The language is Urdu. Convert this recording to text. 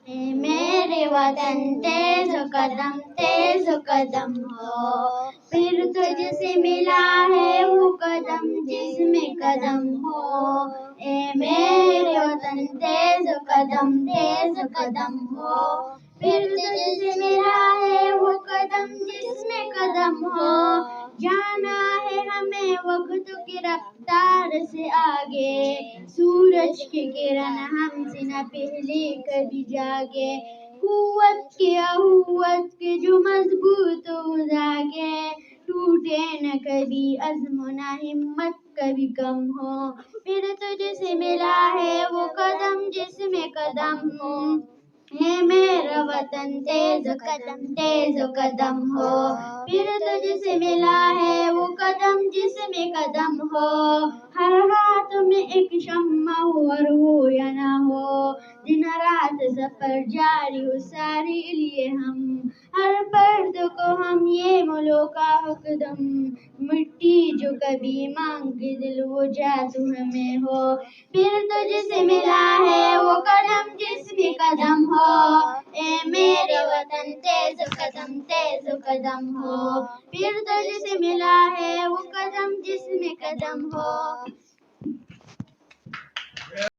اے میرے وطن تیز قدم ہو، پھر تجھ سے ملا ہے وہ قدم جس میں قدم ہو۔ اے میرے وطن تیز قدم ہو، پھر تجھ سے ملا ہے وہ قدم جس میں قدم ہو۔ جانا ہے ہمیں وقت کی رفتار سے آگے، سورج کی کرن ہم سے نہ پہلے کبھی جاگے۔ قوت کے جو مضبوط ہو جاگے، ٹوٹے نہ کبھی عزم نہ ہمت کبھی کم ہو۔ پھر تجھ سے ملا ہے وہ قدم جس میں قدم ہو۔ ہے میرا وطن تیز قدم ہو، پھر تجھ سے ملا ہے وہ قدم جس میں قدم ہو۔ ہر ہاتھ میں ایک شمع ہو اور ہو یا نہ ہو، دن رات سفر جاری ہو سارے لیے ہم۔ ہر فرد کو ہم یہ ملوں کا حق دم، مٹی جو کبھی مانگے دل وہ جا تو ہمیں ہو۔ پھر تجھ سے ملا ہے وہ قدم جس میں قدم ہو۔ اے میرے وطن تیز قدم ہو، پھر تجھ سے ملا ہے وہ قدم جس میں قدم ہو۔